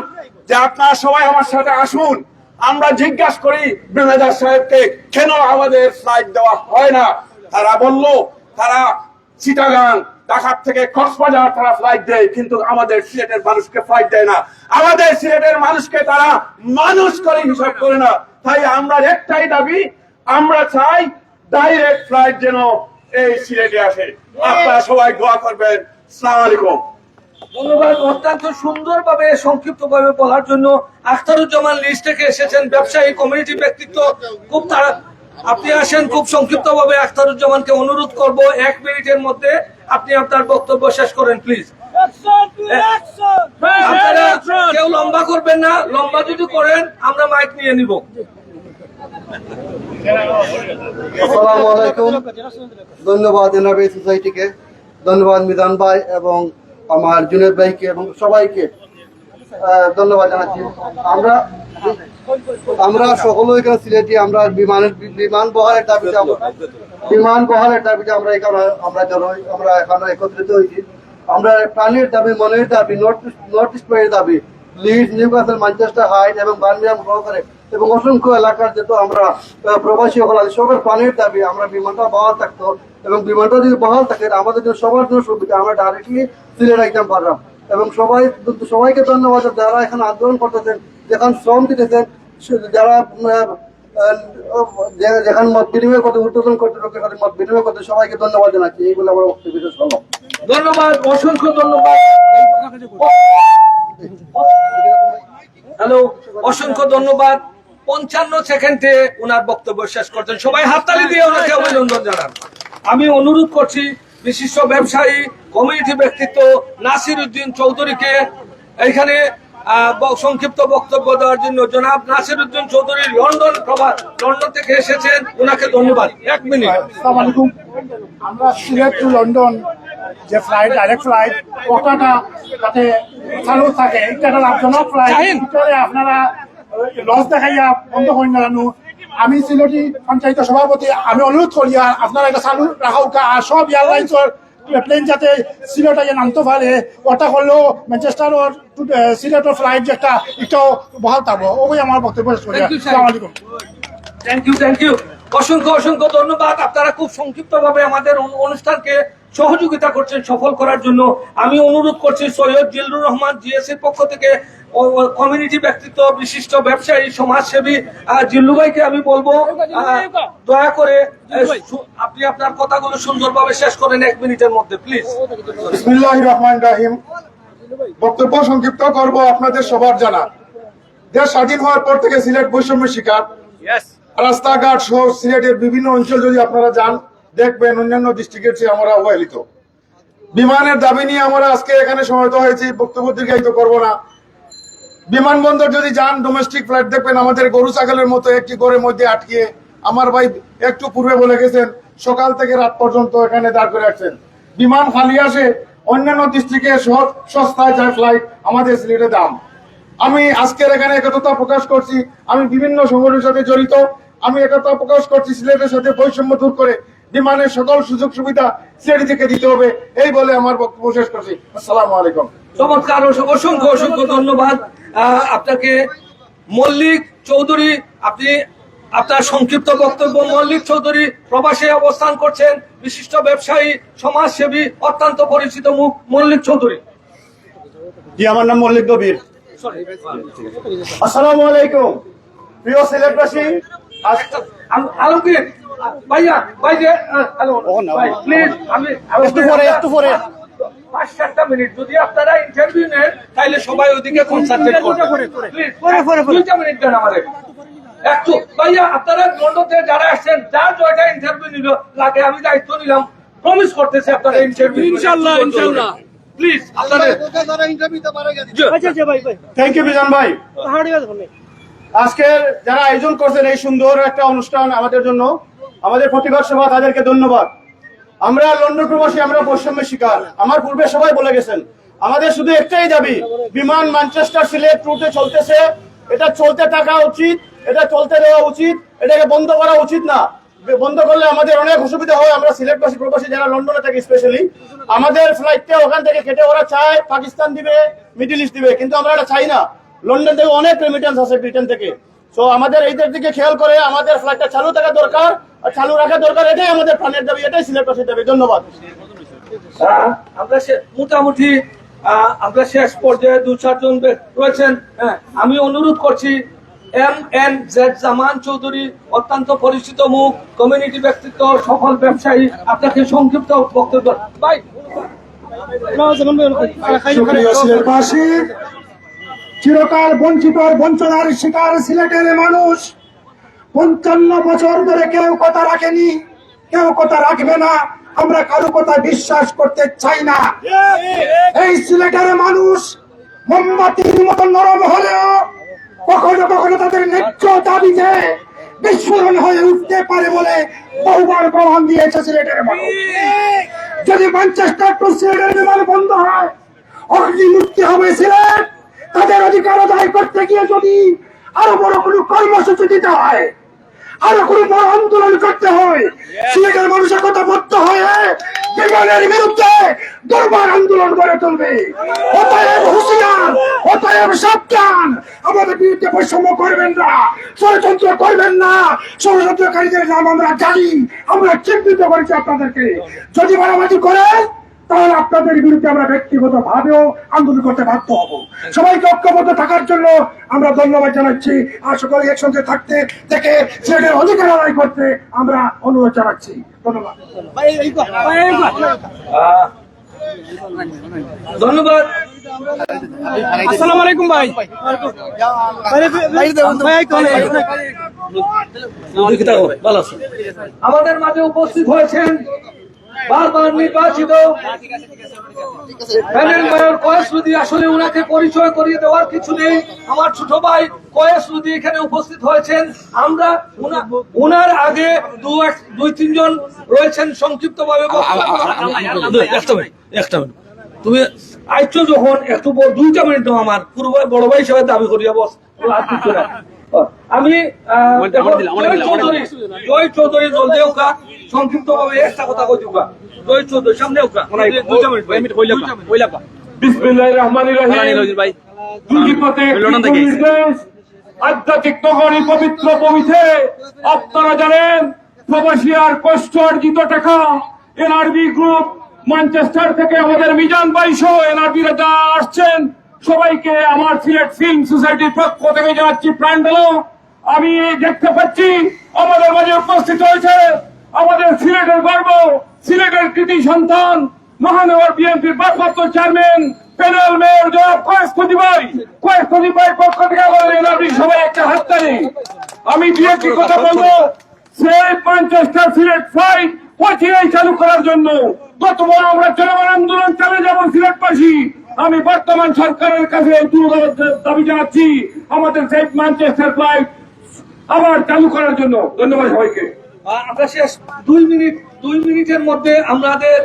যে আপনারা সবাই আমার সাথে আসুন, আমরা জিজ্ঞাসা করি ম্যানেজার সাহেবকে কেন আমাদের ফ্লাইট দেওয়া হয় না। তারা বলল তারা চিটাগাং, ঢাকা থেকে কক্সবাজার তারা ফ্লাইট দেয়, কিন্তু আমাদের সিলেটের মানুষকে ফ্লাইট দেয় না। আমাদের সিলেটের মানুষকে তারা মানুষ করে হিসাব করে না। তাই আমরা একটাই দাবি, আমরা চাই ডাইরেক্ট ফ্লাইট যেন এই সিলেটে আসে। আপনারা সবাই দোয়া করবেন। আসসালামু আলাইকুম। ধন্যবাদ অত্যন্ত সুন্দরভাবে সংক্ষিপ্তভাবে বলার জন্য। আখতারুজ্জামান লিস্ট থেকে এসেছেন, ব্যবসায়ী কমিউনিটি ব্যক্তিত্ব। খুব তারা আপনি আসেন, খুব সংক্ষিপ্তভাবে আখতারুজ্জামানকে অনুরোধ করব 1 মিনিটের মধ্যে আপনি আপনার বক্তব্য শেষ করেন প্লিজ। আপনারা কেউ লম্বা করবেন না, লম্বা যদি করেন আমরা মাইক নিয়ে নিব। আসসালামু আলাইকুম। ধন্যবাদ এনআরবি সোসাইটিকে, ধন্যবাদ মিজান ভাই এবং আমার জুনেদ ভাইকে এবং সবাইকে ধন্যবাদ জানাচ্ছি। আমরা সকলে এখানে সিলেটি, আমরা বিমান বহালের দাবিতে আমরা এখানে একত্রিত হয়েছি। আমরা প্রাণীর দাবি, মনের দাবি, নর্থ ইস্ট দাবি, লিডস, নিউক্যাসল, ম্যানচেস্টার, হাইড এবং বার্মিংহাম সহকারে এবং অসংখ্য এলাকার যেহেতু আমরা প্রবাসী হল সবের প্রাণীর দাবি আমরা বিমানটা বহাল থাকতো, এবং বিমানটা যদি বহাল থাকে আমাদের জন্য সবার জন্য সুবিধা, আমরা ডাইরেক্টলি সিলেট একদম পারলাম। এবং সবাইকে ধন্যবাদ যারা এখানে আন্দোলন করতেছেন, যেখানে শ্রম দিতেছেন, যারা যেখানে মত বিনিময় করতে, উদ্বোধন করতে, মত বিনিময় করতে, সবাইকে ধন্যবাদ জানাচ্ছি। এইগুলো আমার বক্তব্য শেষ করলাম। ধন্যবাদ, অসংখ্য ধন্যবাদ। হ্যালো, অসংখ্য ধন্যবাদ। 55 সেকেন্ডে ওনার বক্তব্য শেষ করছেন। সবাই হাততালি দিয়ে ওনাকে অভিনন্দন জানান। আমি অনুরোধ করছি বিশিষ্ট ব্যবসায়ী কমিউনিটি ব্যক্তিত্ব নাসির উদ্দিন চৌধুরীকে এখানে সংক্ষিপ্ত বক্তব্য দেওয়ার জন্য। জনাব নাসির উদ্দিন চৌধুরী লন্ডন থেকে এসেছেন, ওনাকে ধন্যবাদ। 1 মিনিট। আসসালামু আলাইকুম। আমরা সিলেট টু লন্ডন যে ফ্লাইট, ডাইরেক্ট ফ্লাইট, ওটাটা যাতে চালু থাকে, এটা লাভজনক ফ্লাইট, আপনারা লস দেখাইয়া বন্ধ করেন না জানো। আমি সিলেটি পঞ্চায়েত সভাপতি, আমি অনুরোধ করি আপনারা এটা চালু রাখা উঠা, আর সব এয়ারলাইন্সের প্লেন যাতে সিলেট আগে নামতে পারে, ওটা করলেও ম্যানচেস্টার সিলেটের ফ্লাইট যেটা এটাও বহাল থাকবো। ওই আমার বক্তব্য শেষ করি। আসসালামু আলাইকুম। Thank you. অসংখ্য ধন্যবাদ। আপনারা খুব সংক্ষিপ্তভাবে আমাদের অনুষ্ঠানকে সহযোগিতা করছেন সফল করার জন্য। আমি অনুরোধ করছি সৈয়দ জিল্লুর রহমান জিএসির পক্ষ থেকে কমিউনিটি ব্যক্তিত্ব, বিশিষ্ট ব্যবসায়ী, সমাজসেবী জিল্লু ভাইকে আমি বলবো দয়া করে আপনি আপনার কথাগুলো সুন্দরভাবে শেষ করেন 1 মিনিটের মধ্যে প্লিজ। বিসমিল্লাহির রহমানির রহিম। বক্তব্য সংক্ষিপ্ত করব। আপনাদের সবার জানা, দেশ স্বাধীন হওয়ার পর থেকে সিলেট বৈষম্যের শিকার। রাস্তাঘাট সহ সিলেটের বিভিন্ন অঞ্চল যদি আপনারা যান, দেখবেন অন্যান্য ডিস্ট্রিক্টের চেয়ে আমরা অবহেলিত। বিমানের দাবি নিয়ে আমরা আজকে এখানে সমবেত হয়েছি, বক্তব্য দীর্ঘায়িত করব না। বিমানবন্দর যদি যান, ডোমেস্টিক ফ্লাইট দেখবেন আমাদের গরু ছাগলের মতো একটি ঘরের মধ্যে আটকে। আমার ভাই একটু পূর্বে বলে গেছেন সকাল থেকে রাত পর্যন্ত এখানে দাঁড় করে রাখছেন। বিমান খালি আসে, অন্যান্য ডিস্ট্রিক্টে সস্তায় যায় ফ্লাইট, আমাদের সিলেটে দাম। আমি আজকের এখানে একতা প্রকাশ করছি, আমি বিভিন্ন সংগঠনের সাথে জড়িত। আমি একতা প্রকাশ করছি সিলেটের সাথে বৈষম্য দূর করে বিমানের সকল সুযোগ সুবিধা সিলেট থেকে দিতে হবে, এই বলে আমার বক্তব্য শেষ করছি। আসসালামু আলাইকুম। চমৎকার, অসংখ্য অসংখ্য ধন্যবাদ আপনাকে। মল্লিক চৌধুরী, আপনি আপনার সংক্ষিপ্ত বক্তব্য। মল্লিক চৌধুরী প্রবাসে অবস্থান করছেন, বিশিষ্ট ব্যবসায়ী, সমাজসেবী, অত্যন্ত পরিচিত মুখ মল্লিক চৌধুরী। জি, আমার নাম মল্লিক কবির। আসসালামু আলাইকুম প্রিয় সিলেটবাসী। আলমগীর ভাইয়া, হ্যালো ভাই, প্লিজ আমি একটু পরে 5-7টা মিনিট যদি আপনারা ইন্টারভিউ নেন তাহলে সবাই ওইদিকে কনসেন্ট্রেট করবেন। প্লিজ 2টা মিনিট দেন আমাদের একটু। ভাইয়া, আপনারা লন্ডন থেকে যারা আসছেন, যার জয়টা ইন্টারভিউ নিল লাগে, আমি দায়িত্ব নিলাম, প্রমিস করতেছি আপনারা ইন্টারভিউ ইনশাআল্লাহ প্লিজ আপনাদের। থ্যাংক ইউ বিজন ভাই। আজকের যারা আয়োজন করছেন এই সুন্দর একটা অনুষ্ঠান আমাদের জন্য, আমাদের প্রতিবাদ সভা, তাদেরকে ধন্যবাদ। আমরা লন্ডন প্রবাসী, আমরা বৈষম্যের শিকার। আমার পূর্বে সবাই বলে গেছেন, আমাদের শুধু একটাই দাবি, বিমান ম্যানচেস্টার সিলেট রুটে চলতেছে, এটা চলতে থাকা উচিত, এটা চলতে দেওয়া উচিত, এটাকে বন্ধ করা উচিত না। বন্ধ করলে আমাদের অনেক অসুবিধা হয়। আমরা সিলেটবাসী প্রবাসী যারা লন্ডনে থাকি স্পেশালি, আমাদের ফ্লাইটটা ওখান থেকে কেটে ওরা চায় পাকিস্তান দিবে, মিডল ইস্ট দিবে, কিন্তু আমরা এটা চাই না। লন্ডন থেকে অনেক রেমিটেন্স আছে, ব্রিটেন থেকে। তো আমাদের এইদের দিকে খেয়াল করে আমাদের ফ্লাইটটা চালু থাকা দরকার, আর চালু রাখা দরকার। এটাই আমাদের প্রাণের দাবি, এটাই সিলেটবাসীর দাবি। ধন্যবাদ। আমরা মোটামুটি আমরা শেষ পর্যায়ে 2-4 জন রয়েছেন। আমি অনুরোধ করছি, MNZ জামান চৌধুরী, অত্যন্ত পরিচিত মুখ, কমিউনিটি ব্যক্তিত্ব, সফল ব্যবসায়ী, আপনাকে সংক্ষিপ্ত বক্তব্য। ভাই, সুপ্রিয় সিলেটবাসী, চিরকাল বঞ্চিত বঞ্চনার শিকার সিলেটের মানুষ 55 বছর ধরে কেউ কথা রাখেনি, কেউ কথা রাখবে না। আমরা কারো কথা বিশ্বাস করতে চাই না। এই সিলেটের মানুষ মোমবাতির মতো নরম হলেও কখনো কখনো তাদের ন্যায্য দাবিতে বিস্ফোরণ হয়ে উঠতে পারে বলে বহুবার প্রমাণ দিয়েছে সিলেটের মানুষ। যদি ম্যানচেস্টার টু সিলেটের বিমান বন্ধ হয়, অগ্নিমূর্তি হবে সিলেট। তাদের অধিকার আদায় করতে গিয়ে যদি আরো বড় কোনো কর্মসূচি দিতে হয়, আরো কোনো বড় আন্দোলন করতে হয়, সিলেটের মানুষের কথা বদ্ধ হয়ে বিমানের বিরুদ্ধে দুর্বার আন্দোলন গড়ে তুলবে। অতএব হুঁশিয়ার, অতএব সাবধান, আমাদের বিরুদ্ধে বৈষম্য করবেন না, ষড়যন্ত্র করবেন না। ষড়যন্ত্রকারীদের নাম আমরা জানি, আমরা চিহ্নিত করেছি আপনাদেরকে। যদি মারামারি করেন তাহলে আপনাদের বিরুদ্ধে আমরা ব্যক্তিগত ভাবেও আন্দোলন করতে বাধ্য হব। সবাইকে ঐক্যবদ্ধ থাকার জন্য আমরা ধন্যবাদ জানাচ্ছি, আর সকলে একসঙ্গে থাকতে থেকে সেটার অধিকার আদায় করতে আমরা অনুরোধ জানাচ্ছি। ধন্যবাদ। ধন্যবাদ। আসসালামু আলাইকুম ভাই। আমাদের মাঝে উপস্থিত হয়েছেন বারবার নির্বাচিত প্যানেল মেয়র কয়েস রুদি। আসলে উনাকে পরিচয় করিয়ে দেওয়ার কিছু নেই, আমার ছোট ভাই কয়েস রুদি এখানে উপস্থিত হয়েছেন। আমরা উনার আগে 2-3 জন রয়েছেন, সংক্ষিপ্ত ভাবে একটা মিনিট তুমি আইছো যখন একটু 2টা মিনিট দাও, আমার পুরো বড় ভাই হিসেবে দাবি করিয়া বস। আমি জয় চৌধুরী জলদি ওকা সংক্ষিপ্ত ভাবে একটা কথা কই দিবা। জয় চৌধুরী সামনে ওকা 2 মিনিট বিসমিল্লাহির রহমানির রহিম। আধ্যাত্মিক নগরী পবিত্র পবিত্রে আপনারা জানেন প্রবাসী আর কষ্ট অর্জিত টাকা এনআরবি গ্রুপ ম্যানচেস্টার থেকে আমাদের মিজান ভাই সহ এনআরবিরা যা আসছেন, সবাইকে আমার সিলেট ফিল্ম সোসাইটির পক্ষ থেকে জানাচ্ছি প্রাণ ঢালো। আমি দেখতে পাচ্ছি আমাদের মাঝে উপস্থিত হয়েছে আমাদের সিলেটের গর্ব, সিলেটের কৃতি সন্তান, মহানগর বিএনপির ভারপ্রাপ্ত চেয়ারম্যান প্যানেল মেয়র জনাব কয়েস খতিব ভাই পক্ষ থেকে আমাদের এনআরবি সবাই একটা হাততালি। আমি দু একটি কথা বলবো। সিলেট ম্যানচেস্টার সিলেট ফ্লাইট পথিয়াই চালু করার জন্য কত বড় আমরা জনগণ আন্দোলন চালিয়ে যাবো সিলেটবাসী। আমি বর্তমান সরকারের কাছে দাবি জানাচ্ছি আমাদের সেই ম্যানচেস্টার ফ্লাইট আবার চালু করার জন্য। ধন্যবাদ সবাইকে। আমরা শেষ 2 মিনিটের মধ্যে আমাদের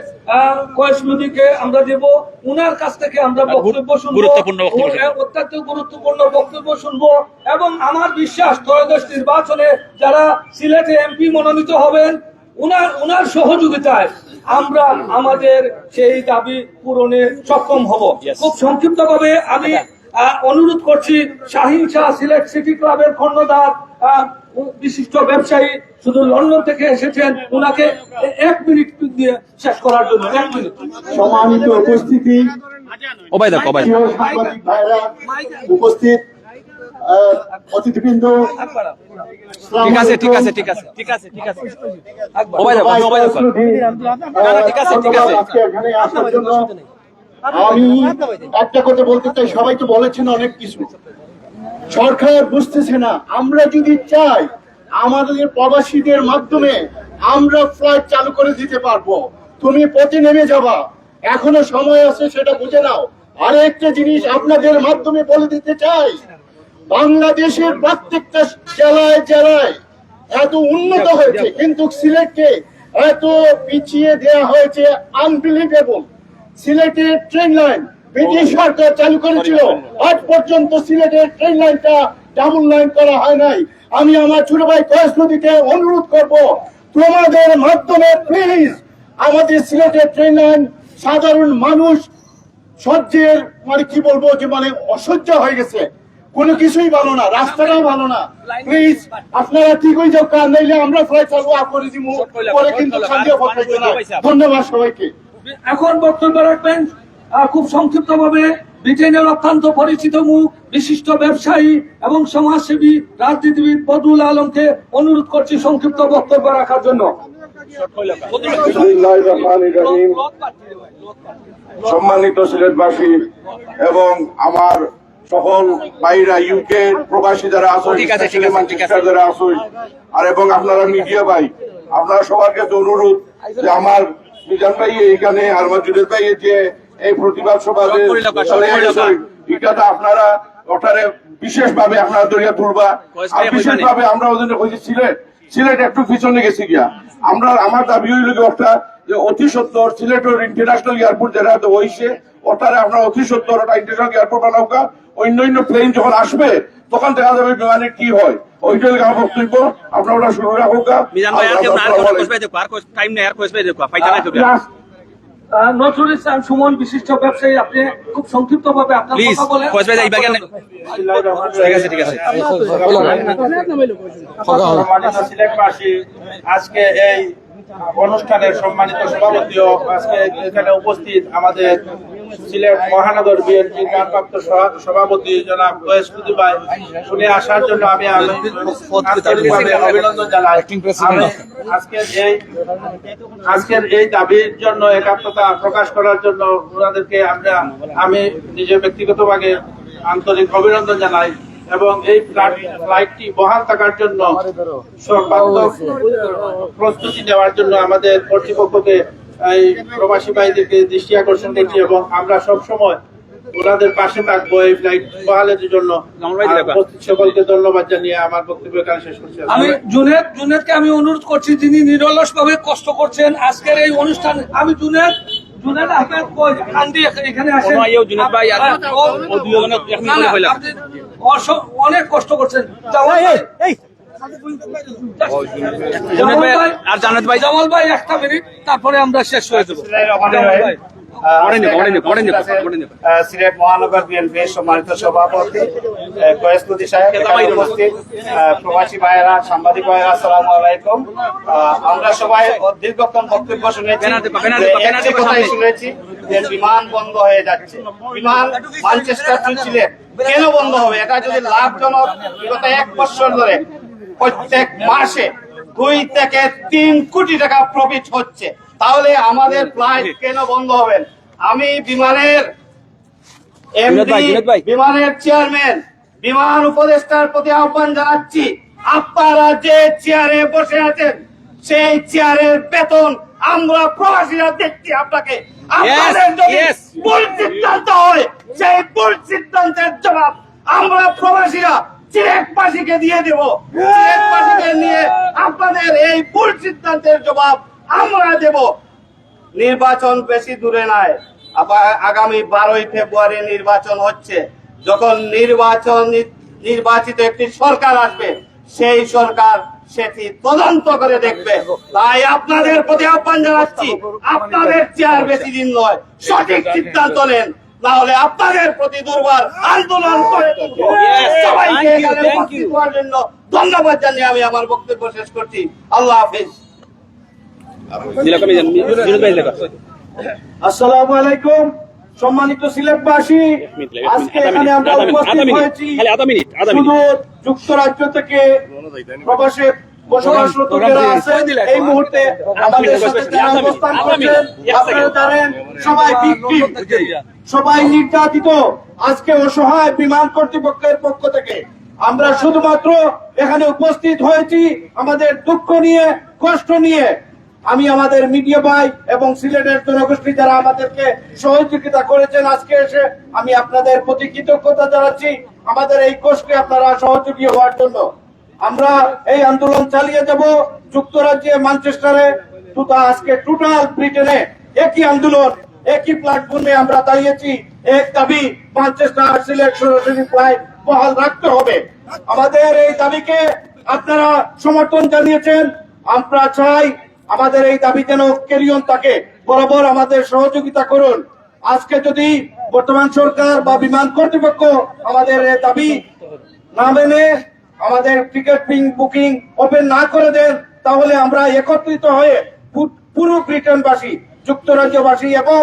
কয়েস নদীকে আমরা দেব, উনার কাছ থেকে আমরা বক্তব্য শুনবো, গুরুত্বপূর্ণ বক্তব্য শুনবো। অত্যন্ত গুরুত্বপূর্ণ বক্তব্য শুনবো। এবং আমার বিশ্বাস ত্রয়োদশ নির্বাচনে যারা সিলেটে এমপি মনোনীত হবেন উনার সহযোগিতায় আমরা আমাদের সেই দাবি পূরণে সক্ষম হব। খুব সংক্ষিপ্তভাবে আমি অনুরোধ করছি শাহিন শাহ সিলেট সিটি ক্লাবের খন্ডদার বিশিষ্ট ব্যবসায়ী, শুধু লন্ডন থেকে এসেছেন, উনাকে 1 মিনিট দিয়ে শেষ করার জন্য। 1 মিনিট। সম্মানিত উপস্থিতি, প্রিয় সাংবাদিক ভাইরা, উপস্থিত অতিথিবৃন্দ, ঠিক আছে ঠিক আছে ঠিক আছে ঠিক আছে ঠিক আছে আজকে এখানে আসার জন্য আমি একটা কথা বলতে চাই। সবাই তো বলেছেন অনেক কিছু, সরকার বুঝতেছে না। আমরা যদি চাই আমাদের প্রবাসীদের মাধ্যমে আমরা ফ্লাইট চালু করে দিতে পারবো। তুমি পথে নেমে যাবা, এখনো সময় আছে, সেটা বুঝে নাও। আরেকটা জিনিস আপনাদের মাধ্যমে বলে দিতে চাই, বাংলাদেশের প্রত্যেকটা জেলায় জেলায় এত উন্নত হয়েছে, কিন্তু সিলেটকে এত পিছিয়ে দেওয়া হয়েছে, আনবিলিভেবল। সিলেটের ট্রেন লাইন ব্রিটিশ সরকার চালু করেছিল, আজ পর্যন্ত সিলেটের ট্রেন লাইনটা ডাবল লাইন করা হয় নাই। আমি আমার ছোট ভাই কয়েস নদীকে অনুরোধ করব, তোমাদের মাধ্যমে প্লিজ আমাদের সিলেটের ট্রেন লাইন, সাধারণ মানুষ সহ্যের মানে কি বলবো যে মানে অসহ্য হয়ে গেছে, কোনো কিছুই ভালো না, রাস্তাটাও ভালো না। প্লিজ আপনারা ঠিক হয়ে যাও, কার নাইলে আমরা ফ্লাইট চালু করে দিব, পরে কিন্তু সন্দেহ করতে না। ধন্যবাদ সবাইকে। এখন বক্তব্য রাখবেন খুব সংক্ষিপ্ত ভাবে ব্রিটেনের অত্যন্ত পরিচিত মুখ, বিশিষ্ট ব্যবসায়ী এবং সমাজসেবী রাজনীতিবিদ বদরুল আলমকে অনুরোধ করছি সংক্ষিপ্ত বক্তব্য রাখার জন্য। বিসমিল্লাহির রহমানির রহিম। সম্মানিত সিলেটবাসী এবং আমার সকল ভাইরা, ইউকে প্রবাসী যারা আছেন, ম্যানচেস্টার যারা আছেন, আর এবং আপনারা মিডিয়া ভাই, আপনারা সবার কাছে অনুরোধ যে আমার মিজান ভাই এখানে আর আমার জুনেদ ভাই যে এই প্রতিবাদ সভা এটা আপনারা ওটারে বিশেষভাবে আপনারা দরিয়া তুলবা। আর বিশেষভাবে আমরা ওদের কইছি সিলেট একটু পিছনে গেছি গিয়া। আমরা আমার দাবি হইল ওটা যে অতি সত্তর সিলেটের ইন্টারন্যাশনাল এয়ারপোর্ট যেটা হয়েছে ওটারে আমরা অতি সত্তর ওটা ইন্টারন্যাশনাল এয়ারপোর্ট বানাবো। অন্য প্লেন যখন আসবে তখন দেখা যাবে বিমানে কি হয়, ওইটাই আমার বক্তব্য। আপনারা ওটা শুরু রাখুক। নজরুল ইসলাম সুমন, বিশিষ্ট ব্যবসায়ী, আপনি খুব সংক্ষিপ্ত ভাবে আপনার কথা বলেন। সিলেটবাসী, আজকে এই অনুষ্ঠানের সম্মানিত সভাপতি আজকে এখানে উপস্থিত আমাদের সিলেট মহানগর বিএনপির ভারপ্রাপ্ত সভাপতি জনাব কয়েস নদী ভাই, শুনে আসার জন্য আমি আন্তরিকভাবে অভিনন্দন জানাই। আজকের এই দাবির জন্য একাত্মতা প্রকাশ করার জন্য ওনাদেরকে আমি নিজে ব্যক্তিগতভাবে আন্তরিক অভিনন্দন জানাই এবং এই ফ্লাইটটি বহাল থাকার জন্য সর্বাত্মক প্রস্তুতি নেওয়ার জন্য আমাদের কর্তৃপক্ষকে এই প্রবাসী ভাইদেরকে দৃষ্টি আকর্ষণ করছি এবং আমরা সব সময় ওনাদের পাশে থাকবো এই ফ্লাইট বহালের জন্য। সকলকে ধন্যবাদ জানিয়ে আমার বক্তব্য এখানে শেষ করছি। আমি জুনেদকে আমি অনুরোধ করছি, যিনি নিরলস ভাবে কষ্ট করছেন আজকের এই অনুষ্ঠানে। আমি জুনেদ আহমেদ কান্দি এখানে আসেন, অনেক কষ্ট করছেন। জামাল ভাই 1 মিনিট, তারপরে আমরা শেষ হয়ে দেবো। সিলেট মহানগর বিএনপির সম্মানিত সভাপতি কয়েস নদী সাহেব, উপস্থিত প্রবাসী ভাইয়েরা, সাংবাদিক ভাইয়েরা, আসসালামু আলাইকুম। আমরা সবাই দীর্ঘক্ষণ বক্তব্য শুনেছি, শুনেছি যে বিমান বন্ধ হয়ে যাচ্ছে। বিমান ম্যানচেস্টার টু সিলেট কেন বন্ধ হবে? এটা যদি লাভজনক, বিগত 1 বছর ধরে প্রত্যেক মাসে 2 থেকে 3 কোটি টাকা প্রফিট হচ্ছে, তাহলে আমাদের ফ্লাইট কেন বন্ধ হবেন? আমি বিমানের এমডি, বিমানের চেয়ারম্যান, বিমান উপদেষ্টার প্রতি আহ্বান জানাচ্ছি, আপনারা যে চেয়ারে বসে আছেন সেই চেয়ারের বেতন আমরা প্রবাসীরা দেখছি আপনাকে। আপনাদের যদি ভুল সিদ্ধান্ত হয়, সেই ভুল সিদ্ধান্তের জবাব আমরা প্রবাসীরা সিলেটবাসীকে দিয়ে দেব। সিলেটবাসীকে নিয়ে আপনাদের এই ভুল সিদ্ধান্তের জবাব আমরা দেব। নির্বাচন বেশি দূরে নয়, আগামী 12ই ফেব্রুয়ারি নির্বাচন হচ্ছে। যখন নির্বাচিত একটি সরকার আসবে, সেই সরকার সেটি তদন্ত করে দেখবে। তাই আপনাদের প্রতি আহ্বান জানাচ্ছি, আপনাদের চেয়ার বেশি দিন নয়, সঠিক সিদ্ধান্ত নেন, না হলে আপনাদের প্রতি দুর্বার আন্দোলন করে তুলবো। সবাইকে এখানে উপস্থিত হওয়ার জন্য ধন্যবাদ জানিয়ে আমি আমার বক্তব্য শেষ করছি। আল্লাহ হাফিজ। আসসালামু আলাইকুম, সম্মানিত সিলেটবাসী। আজকে এখানে আমরা উপস্থিত হয়েছি শুধু যুক্তরাজ্য থেকে প্রবাসে বসবাসরত যারা আছেন, এই মুহূর্তে আমাদের সাথে যারা অবস্থান করছেন, আপনারা জানেন সবাই ভিকটিম, সবাই নির্যাতিত। আজকে অসহায় বিমান কর্তৃপক্ষের পক্ষ থেকে আমরা শুধুমাত্র এখানে উপস্থিত হয়েছি আমাদের দুঃখ নিয়ে, কষ্ট নিয়ে। আমি আমাদের মিডিয়া ভাই এবং সিলেটের জনগোষ্ঠী যারা আমাদেরকে সহযোগিতা করেছেন, আজকে এসে আমি আপনাদের প্রতি কৃতজ্ঞতা জানাচ্ছি আমাদের এই কষ্টে আপনারা সহযোগী হওয়ার জন্য। আমরা এই আন্দোলন চালিয়ে যাব যুক্তরাজ্যে, ম্যানচেস্টারে, আজকে টোটাল ব্রিটেনে একই আন্দোলন, একই প্ল্যাটফর্মে আমরা দাঁড়িয়েছি। এক দাবি, ম্যানচেস্টার সিলেট সরাসরি ফ্লাইট বহাল রাখতে হবে। আমাদের এই দাবিকে আপনারা সমর্থন জানিয়েছেন। আমরা চাই আমাদের এই দাবি যেন ক্যারিয়ন থাকে, বরাবর আমাদের সহযোগিতা করুন। আজকে যদি বর্তমান সরকার বা বিমান কর্তৃপক্ষ আমাদের এই দাবি না মেনে আমাদের টিকিট বুকিং ওপেন না করে দেন, তাহলে আমরা একত্রিত হয়ে পুরো ব্রিটেনবাসী, যুক্তরাজ্যবাসী এবং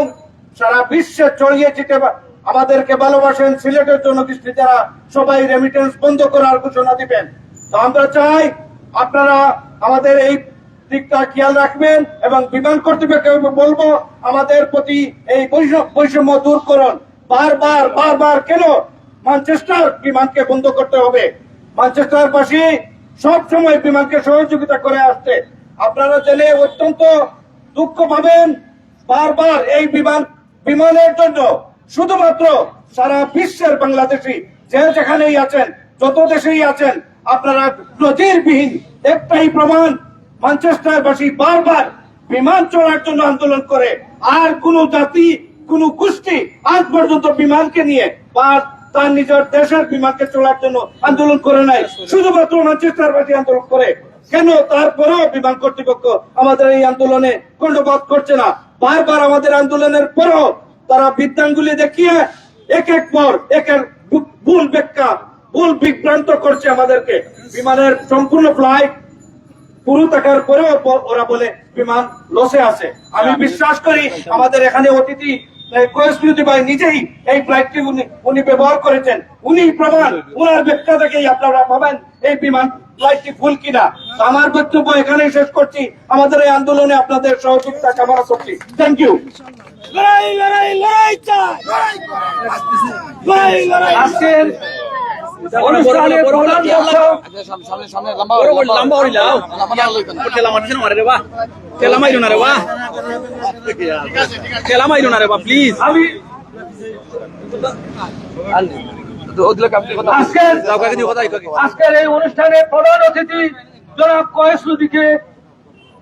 সারা বিশ্বে ছড়িয়ে ছিটে আমাদেরকে ভালোবাসেন সিলেটের জনগোষ্ঠী যারা, সবাই রেমিটেন্স বন্ধ করার ঘোষণা দিবেন। তো আমরা চাই আপনারা আমাদের এই দিকটা খেয়াল রাখবেন এবং বিমান কর্তৃপক্ষকে বলবো আমাদের প্রতি এই বৈষম্য দূর করুন। বারবার কেন ম্যানচেস্টার বিমানকে বন্ধ করতে হবে? ম্যানচেস্টারবাসী সব সময় বিমানকে সহযোগিতা করে আসছে। আপনারা জেনে অত্যন্ত দুঃখ পাবেন। বারবার এই বিমানের জন্য শুধুমাত্র সারা বিশ্বের বাংলাদেশি যে যেখানেই আছেন, যত দেশেই আছেন, আপনারা নজিরবিহীন একটাই প্রমাণ, ম্যানচেস্টারবাসী বারবার বিমান চড়ার জন্য আন্দোলন করে। আর কোন জাতি, কোন গোষ্ঠী আজ পর্যন্ত বিমানকে নিয়ে বা তার নিজের দেশের বিমানকে চড়ার জন্য আন্দোলন করে নাই, শুধুমাত্র ম্যানচেস্টারবাসী আন্দোলন করে। কেন তারপরেও বিমান কর্তৃপক্ষ আমাদের এই আন্দোলনে কর্ণপাত করছে না? বারবার আমাদের আন্দোলনের পরও তারা বিদ্যাঙ্গুলি দেখিয়ে এক ভুল ব্যাখ্যা, ভুল বিভ্রান্ত করছে আমাদেরকে। বিমানের সম্পূর্ণ ফ্লাইট পুরো থাকার পরেও ওরা বলে বিমান লসে আছে। আমি বিশ্বাস করি আমাদের এখানে অতিথি কয়েসবিউটি ভাই নিজেই এই ফ্লাইটটি উনি ব্যবহার করেছেন, উনি প্রমাণ, ওনার ব্যাখ্যা থেকেই আপনারা পাবেন এই বিমান ফ্লাইটটি ভুল কিনা। আমার বক্তব্য এখানেই শেষ করছি। আমাদের এই আন্দোলনে আপনাদের সহযোগিতা কামনা করছি। Thank you. আজকের অনুষ্ঠানের প্রধান দর্শক আমি আজকের এই অনুষ্ঠানের প্রধান অতিথি জনাব কয়েস লুদিকে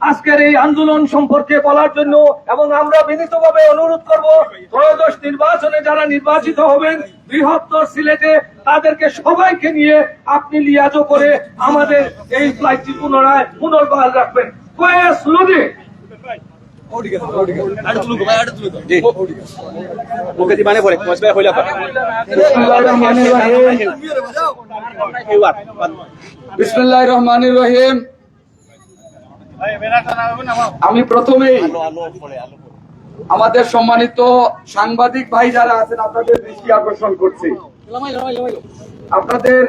আজকের এই আন্দোলন সম্পর্কে বলার জন্য, এবং আমরা বিনীতভাবে অনুরোধ করব ত্রয়োদশ নির্বাচনে যারা নির্বাচিত হবেন বৃহত্তর সিলেটে, তাদেরকে সবাইকে নিয়ে আপনি লিয়াজো করে আমাদের এই ফ্লাইটটি পুনর্বহাল রাখবেন। কয়েস লুদি বিসমিল্লাহির রহমানির রহিম। আমি প্রথমেই আমাদের সম্মানিত সাংবাদিক ভাই যারা আছেন আপনাদের দৃষ্টি আকর্ষণ করছি, আপনাদের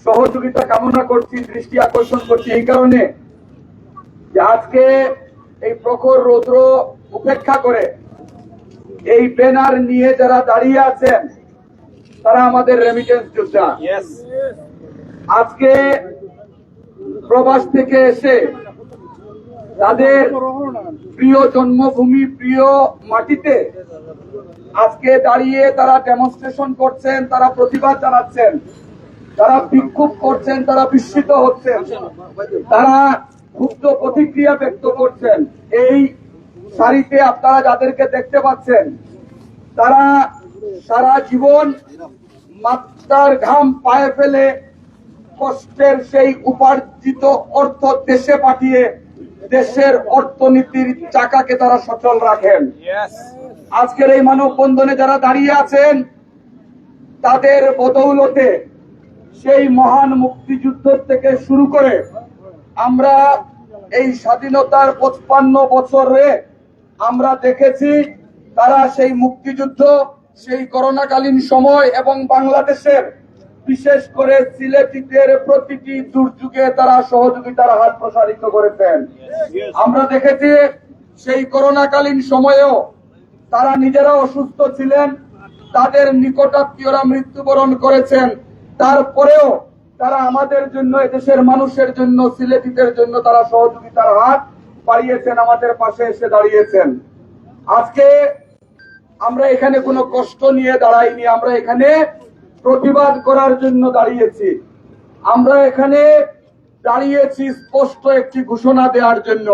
সহযোগিতা কামনা করছি, দৃষ্টি আকর্ষণ করছি এই কারণে যে আজকে এই প্রখর রৌদ্র উপেক্ষা করে এই ব্যানার নিয়ে যারা দাঁড়িয়ে আছেন তারা আমাদের রেমিটেন্স যোদ্ধা। আজকে প্রবাস থেকে এসে তাদের প্রিয় জন্মভূমি, প্রিয় মাটিতে আজকে দাঁড়িয়ে তারা ডেমনস্ট্রেশন করছেন, তারা প্রতিবাদ জানাচ্ছেন, তারা বিক্ষোভ করছেন, তারা বিস্মিত হচ্ছেন, তারা ক্ষুব্ধ প্রতিক্রিয়া ব্যক্ত করছেন। এই সারিতে আপনারা যাদেরকে দেখতে পাচ্ছেন, তারা সারা জীবন মাথার ঘাম পায়ে ফেলে কষ্টের সেই উপার্জিত অর্থ দেশে পাঠিয়ে দেশের অর্থনীতির চাকাকে তারা সচল রাখেন। আজকের এই মানববন্ধনে যারা দাঁড়িয়ে আছেন, তাদের বদৌলতে সেই মহান মুক্তিযুদ্ধ থেকে শুরু করে আমরা এই স্বাধীনতার 55 বছরে আমরা দেখেছি তারা সেই মুক্তিযুদ্ধ, সেই করোনাকালীন সময় এবং বাংলাদেশের বিশেষ করে সিলেটিদের প্রতিটি দুর্যোগে তারা সহযোগিতার হাত প্রসারিত করেছেন। আমরা দেখেছি সেই করোনাকালীন সময়েও তারা নিজেরা অসুস্থ ছিলেন, তাদের নিকটাত্মীয়রা মৃত্যুবরণ করেছেন, তারপরেও তারা আমাদের জন্য, এদেশের মানুষের জন্য, সিলেটিদের জন্য তারা সহযোগিতার হাত বাড়িয়েছেন, আমাদের পাশে এসে দাঁড়িয়েছেন। আজকে আমরা এখানে কোনো কষ্ট নিয়ে দাঁড়াইনি, আমরা এখানে প্রতিবাদ করার জন্য দাঁড়িয়েছি। আমরা এখানে দাঁড়িয়েছি স্পষ্ট একটি ঘোষণা দেওয়ার জন্য।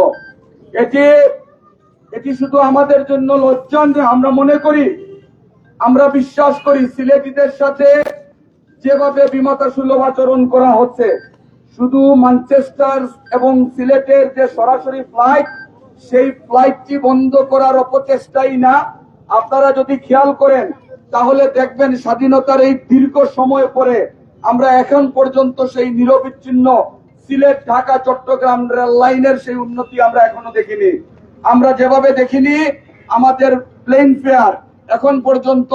এটি শুধু আমাদের জন্য লজ্জার নয়। আমরা মনে করি, আমরা বিশ্বাস করি সিলেটিদের সাথে যেভাবে বিমাতা সুলভ আচরণ করা হচ্ছে, শুধু ম্যানচেস্টার এবং সিলেটের যে সরাসরি ফ্লাইট, সেই ফ্লাইটটি বন্ধ করার অপচেষ্টাই না। আপনারা যদি খেয়াল করেন তাহলে দেখবেন স্বাধীনতার এই দীর্ঘ সময় পরে আমরা এখন পর্যন্ত সেই নিরবিচ্ছিন্ন সিলেট, ঢাকা, চট্টগ্রাম রেল লাইনের সেই উন্নতি আমরা এখনো দেখিনি। আমরা যেভাবে দেখিনি আমাদের প্লেন ফেয়ার, এখন পর্যন্ত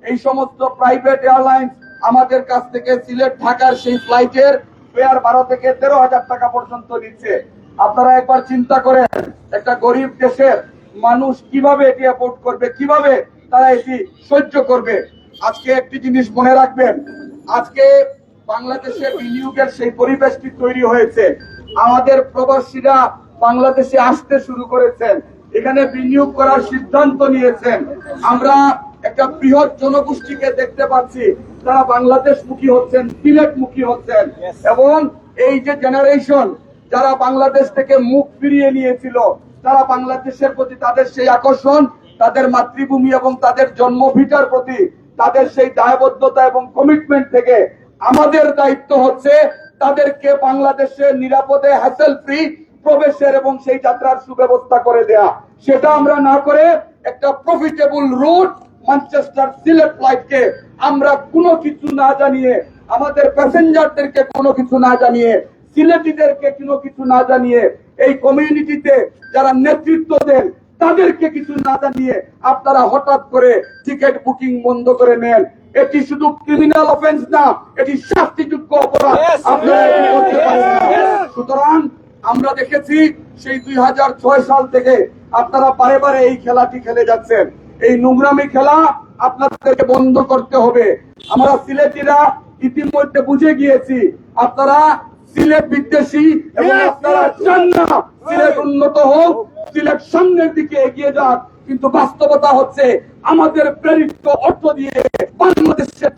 এই সমস্ত প্রাইভেট এয়ারলাইন্স আমাদের কাছ থেকে সিলেট, ঢাকার সেই ফ্লাইটের ফেয়ার 12 থেকে 13,000 টাকা পর্যন্ত নিচ্ছে। আপনারা একবার চিন্তা করেন, একটা গরিব দেশের মানুষ কিভাবে এটি অ্যাফোর্ড করবে, কিভাবে তারা এটি সহ্য করবে। আজকে একটি জিনিস মনে রাখবেন, আজকে বাংলাদেশে বিনিয়োগের সেই পরিবেশটি তৈরি হয়েছে। আমাদের প্রবাসীরা বাংলাদেশে আসতে শুরু করেছেন, এখানে বিনিয়োগ করার সিদ্ধান্ত নিয়েছেন। আমরা একটা বৃহৎ জনগোষ্ঠীকে দেখতে পাচ্ছি, তারা বাংলাদেশ মুখী হচ্ছেন, সিলেট মুখী হচ্ছেন। এবং এই যে জেনারেশন যারা বাংলাদেশ থেকে মুখ ফিরিয়ে নিয়েছিল, তারা বাংলাদেশের প্রতি তাদের সেই আকর্ষণ, তাদের মাতৃভূমি এবং তাদের জন্মভিটার প্রতি তাদের সেই দায়বদ্ধতা এবং কমিটমেন্ট থেকে আমাদের দায়িত্ব হচ্ছে তাদেরকে বাংলাদেশে নিরাপদে হ্যাসেল ফ্রি প্রবেশের এবং সেই যাত্রার সুব্যবস্থা করে দেয়া। সেটা আমরা না করে একটা প্রফিটেবল রুট ম্যানচেস্টার সিলেট ফ্লাইটকে আমরা কোনো কিছু না জানিয়ে, আমাদের প্যাসেঞ্জারদেরকে কোনো কিছু না জানিয়ে, সিলেটিদেরকে কোনো কিছু না জানিয়ে, এই কমিউনিটিতে যারা নেতৃত্ব দেন তাদেরকে কিছু না জানিয়ে আপনারা হঠাৎ করে টিকিট বুকিং বন্ধ করে নেন। এটি শুধু ক্রিমিনাল অফেন্স না, এটি শাস্তিযোগ্য অপরাধ। আপনারা এটি করতে পারেন না। সুতরাং আমরা দেখেছি সেই 2006 সাল থেকে আপনারা বারে বারে এই খেলাটি খেলে যাচ্ছেন। এই নোংরামি খেলা আপনাদেরকে বন্ধ করতে হবে। আমরা সিলেটিরা ইতিমধ্যে বুঝে গিয়েছি আপনারা সিলেট বিদ্বেষী এবং আপনারা চান না সিলেট উন্নত হোক, সিলেট সামনের দিকে এগিয়ে যাক। কিন্তু বাস্তবতা হচ্ছে আমাদের প্রেরিত অর্থ দিয়ে বাংলাদেশের